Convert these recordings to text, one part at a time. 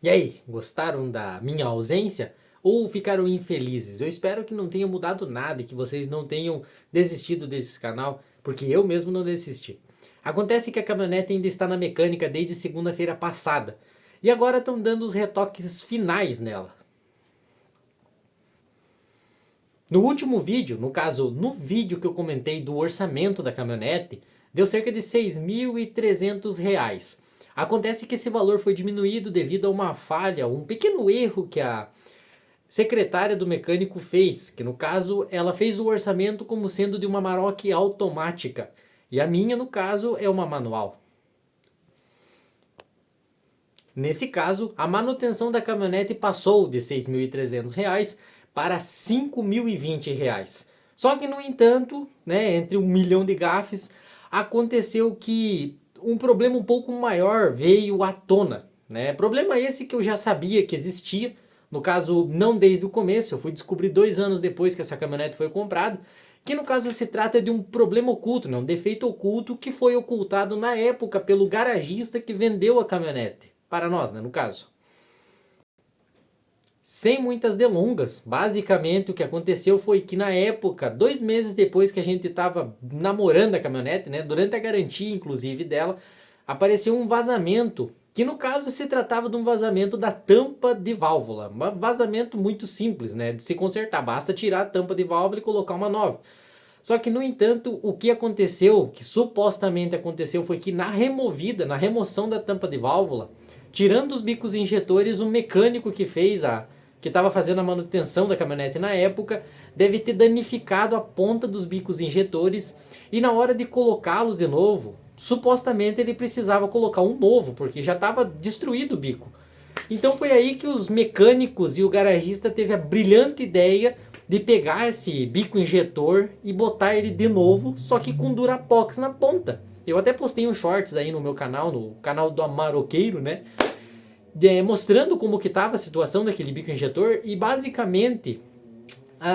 E aí, gostaram da minha ausência? Ou ficaram infelizes? Eu espero que não tenha mudado nada e que vocês não tenham desistido desse canal, porque eu mesmo não desisti. Acontece que a caminhonete ainda está na mecânica desde segunda-feira passada. E agora estão dando os retoques finais nela. No último vídeo, no caso, no vídeo que eu comentei do orçamento da caminhonete, deu cerca de R$ 6.300. Acontece que esse valor foi diminuído devido a uma falha, um pequeno erro que a secretária do mecânico fez, que no caso ela fez o orçamento como sendo de uma Maroc automática, e a minha no caso é uma manual. Nesse caso, a manutenção da caminhonete passou de R$ 6.300 para R$ 5.020. Só que no entanto, né, entre 1 milhão de gafes, aconteceu que um problema um pouco maior veio à tona, né? Problema esse que eu já sabia que existia, no caso não desde o começo, eu fui descobrir 2 anos depois que essa caminhonete foi comprada, que no caso se trata de um problema oculto, né? Um defeito oculto que foi ocultado na época pelo garagista que vendeu a caminhonete, para nós, né, no caso. Sem muitas delongas, basicamente o que aconteceu foi que na época, 2 meses depois que a gente estava namorando a caminhonete, né, durante a garantia inclusive dela, apareceu um vazamento, que no caso se tratava de um vazamento da tampa de válvula. Um vazamento muito simples, né, de se consertar, basta tirar a tampa de válvula e colocar uma nova. Só que, no entanto, o que aconteceu, que supostamente aconteceu, foi que na removida, na remoção da tampa de válvula, tirando os bicos injetores, o mecânico que fez que estava fazendo a manutenção da caminhonete na época, deve ter danificado a ponta dos bicos injetores e na hora de colocá-los de novo, supostamente ele precisava colocar um novo, porque já estava destruído o bico. Então foi aí que os mecânicos e o garagista teve a brilhante ideia de pegar esse bico injetor e botar ele de novo, só que com Durapox na ponta. Eu até postei uns shorts aí no meu canal, no canal do Maroqueiro, né? Mostrando como que estava a situação daquele bico injetor e basicamente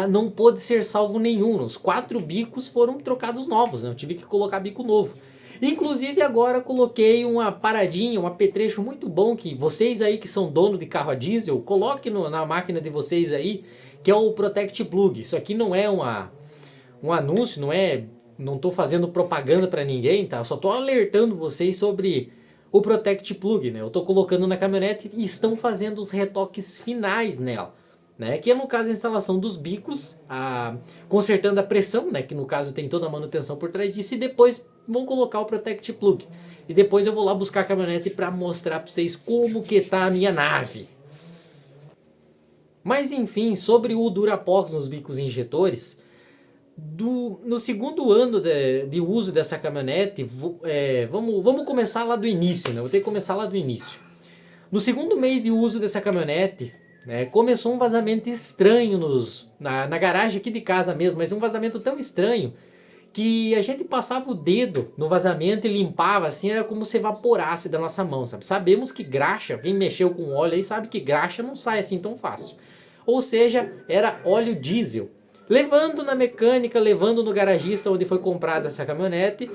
não pôde ser salvo nenhum. Os 4 bicos foram trocados novos, né? Eu tive que colocar bico novo. Inclusive agora coloquei uma paradinha, um apetrecho muito bom que vocês aí que são dono de carro a diesel, coloquem na máquina de vocês aí, que é o Protect Plug. Isso aqui não é um anúncio, não estou fazendo propaganda para ninguém, tá? Eu só estou alertando vocês sobre o Protect Plug, né? Eu estou colocando na caminhonete e estão fazendo os retoques finais nela. Né, que é no caso a instalação dos bicos, consertando a pressão, né, que no caso tem toda a manutenção por trás disso, e depois vão colocar o Protect Plug. E depois eu vou lá buscar a caminhonete para mostrar para vocês como que tá a minha nave. Mas enfim, sobre o Durapox nos bicos injetores, no segundo ano de uso dessa caminhonete, vamos começar lá do início, né? Vou ter que começar lá do início. No segundo mês de uso dessa caminhonete, né, começou um vazamento estranho na garagem aqui de casa mesmo, mas um vazamento tão estranho que a gente passava o dedo no vazamento e limpava assim, era como se evaporasse da nossa mão, sabe? Sabemos que graxa, quem mexeu com óleo aí sabe que graxa não sai assim tão fácil. Ou seja, era óleo diesel. Levando na mecânica, levando no garagista onde foi comprada essa caminhonete,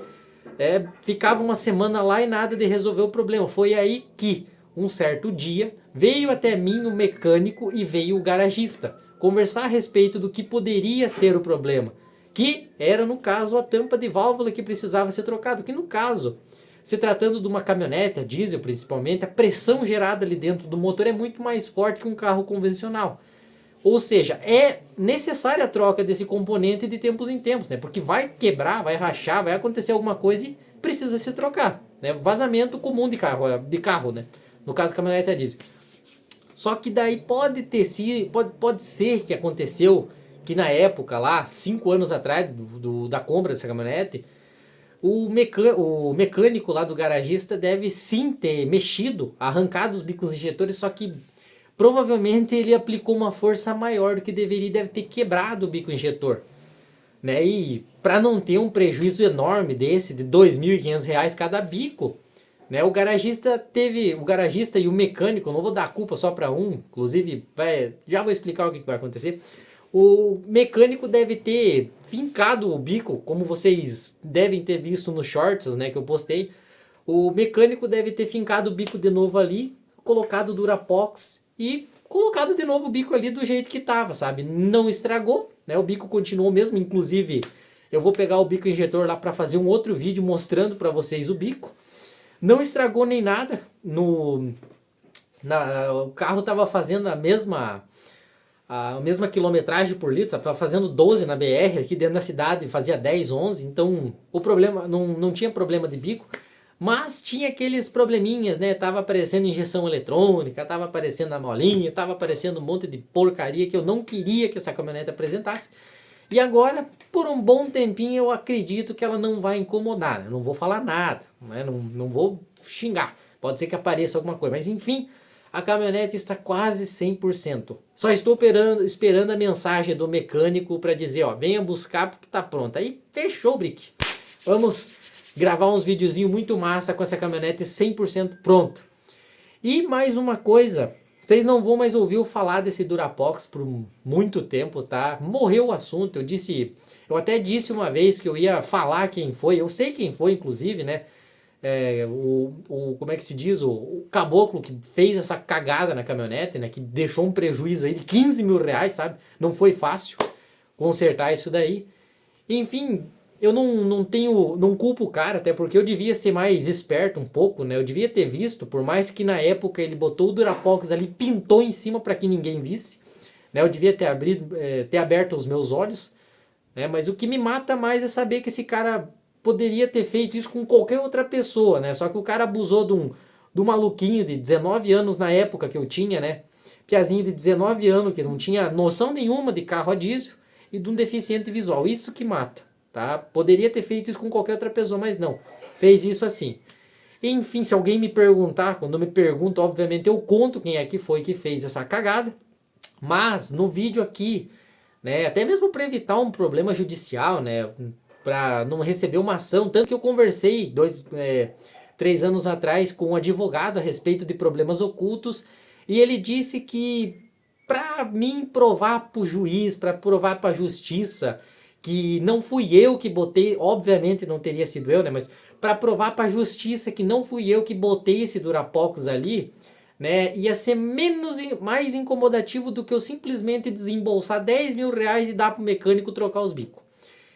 ficava uma semana lá e nada de resolver o problema. Foi aí que, um certo dia, veio até mim o mecânico e veio o garagista conversar a respeito do que poderia ser o problema, que era no caso a tampa de válvula que precisava ser trocada, que no caso, se tratando de uma caminhonete, a diesel principalmente, a pressão gerada ali dentro do motor é muito mais forte que um carro convencional. Ou seja, é necessária a troca desse componente de tempos em tempos, né? Porque vai quebrar, vai rachar, vai acontecer alguma coisa e precisa se trocar, né? Vazamento comum de carro, né? No caso, caminhonete a diesel. Só que daí pode ser que aconteceu que na época lá, 5 anos atrás da compra dessa caminhonete, o mecânico lá do garagista deve sim ter mexido, arrancado os bicos injetores, só que provavelmente ele aplicou uma força maior do que deveria, deve ter quebrado o bico injetor, né? E para não ter um prejuízo enorme desse de R$ 2.500 cada bico, né? O garagista e o mecânico, não vou dar a culpa só para um, inclusive já vou explicar o que vai acontecer. O mecânico deve ter fincado o bico, como vocês devem ter visto nos shorts, né, que eu postei. O mecânico deve ter fincado o bico de novo ali, colocado o Durapox e colocado de novo o bico ali do jeito que tava, sabe? Não estragou, né? O bico continuou mesmo, inclusive eu vou pegar o bico injetor lá para fazer um outro vídeo mostrando para vocês o bico. Não estragou nem nada. O carro tava fazendo a mesma quilometragem por litro, estava fazendo 12 na BR, aqui dentro da cidade fazia 10, 11, então o problema, não tinha problema de bico, mas tinha aqueles probleminhas, né? Tava aparecendo injeção eletrônica, tava aparecendo a molinha, tava aparecendo um monte de porcaria que eu não queria que essa caminhonete apresentasse. E agora, por um bom tempinho, eu acredito que ela não vai incomodar, né? Não vou falar nada, né? Não vou xingar, pode ser que apareça alguma coisa, mas enfim, a caminhonete está quase 100%. Só estou esperando a mensagem do mecânico para dizer, ó, venha buscar porque está pronta. Aí fechou o brick. Vamos gravar uns videozinhos muito massa com essa caminhonete 100% pronta. E mais uma coisa, vocês não vão mais ouvir eu falar desse Durapox por muito tempo, tá? Morreu o assunto, eu até disse uma vez que eu ia falar quem foi, eu sei quem foi inclusive, né? Como é que se diz, o caboclo que fez essa cagada na caminhonete, né, que deixou um prejuízo aí de 15 mil reais, sabe, não foi fácil consertar isso daí, enfim, eu não culpo o cara, até porque eu devia ser mais esperto um pouco, né, eu devia ter visto, por mais que na época ele botou o Durapox ali, pintou em cima para que ninguém visse, né, eu devia ter aberto os meus olhos, né, mas o que me mata mais é saber que esse cara poderia ter feito isso com qualquer outra pessoa, né? Só que o cara abusou de um maluquinho de 19 anos na época que eu tinha, né? Piazinho de 19 anos que não tinha noção nenhuma de carro a diesel e de um deficiente visual. Isso que mata, tá? Poderia ter feito isso com qualquer outra pessoa, mas não. Fez isso assim. Enfim, se alguém me perguntar, quando me perguntam, obviamente eu conto quem é que foi que fez essa cagada. Mas no vídeo aqui, né? Até mesmo para evitar um problema judicial, né? Para não receber uma ação, tanto que eu conversei 3 anos atrás com um advogado a respeito de problemas ocultos, e ele disse que para mim provar para o juiz, para provar para a justiça, que não fui eu que botei, obviamente não teria sido eu, né, mas para provar para a justiça que não fui eu que botei esse Durapox ali, né, ia ser mais incomodativo do que eu simplesmente desembolsar 10 mil reais e dar para o mecânico trocar os bicos.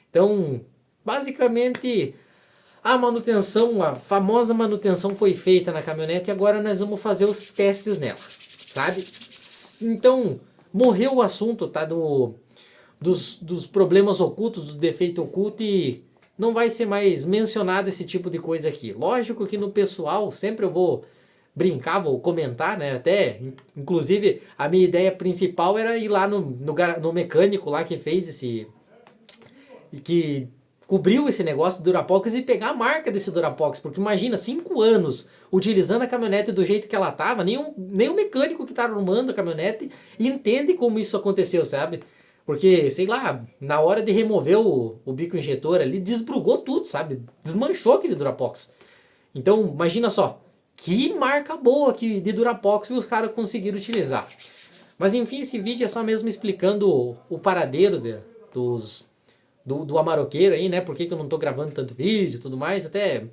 Então, basicamente, a famosa manutenção foi feita na caminhonete e agora nós vamos fazer os testes nela, sabe? Então, morreu o assunto, tá? Dos problemas ocultos, do defeito oculto e não vai ser mais mencionado esse tipo de coisa aqui. Lógico que no pessoal, sempre eu vou brincar, vou comentar, né? Até, inclusive, a minha ideia principal era ir lá no mecânico lá que fez que cobriu esse negócio do Durapox e pegar a marca desse Durapox, porque imagina, 5 anos utilizando a caminhonete do jeito que ela tava, nem o mecânico que tá arrumando a caminhonete entende como isso aconteceu, sabe? Porque, sei lá, na hora de remover o bico injetor ali, desbrugou tudo, sabe? Desmanchou aquele Durapox. Então, imagina só, que marca boa de Durapox que os caras conseguiram utilizar. Mas enfim, esse vídeo é só mesmo explicando o paradeiro do Amarokero aí, né? Por que eu não tô gravando tanto vídeo e tudo mais. Até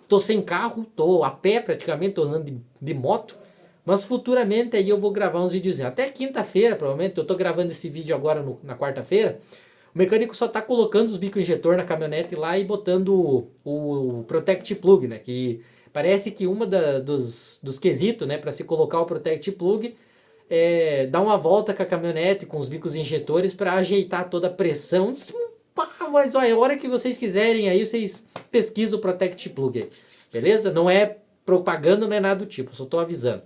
tô sem carro, tô a pé praticamente, tô andando de moto. Mas futuramente aí eu vou gravar uns videozinhos. Até quinta-feira, provavelmente. Eu tô gravando esse vídeo agora na quarta-feira. O mecânico só tá colocando os bicos injetor na caminhonete lá e botando o Protect Plug, né? Que parece que uma dos quesitos, né? Para se colocar o Protect Plug é dar uma volta com a caminhonete, com os bicos injetores para ajeitar toda a pressão. Mas olha, a hora que vocês quiserem aí, vocês pesquisam o Protect Plug aí, beleza? Não é propaganda, não é nada do tipo, só tô avisando.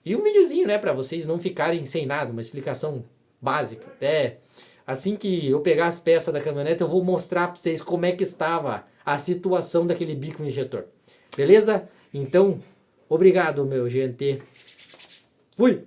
E um videozinho, né, pra vocês não ficarem sem nada, uma explicação básica. Assim que eu pegar as peças da caminhonete, eu vou mostrar pra vocês como é que estava a situação daquele bico injetor. Beleza? Então, obrigado, meu gente. Fui!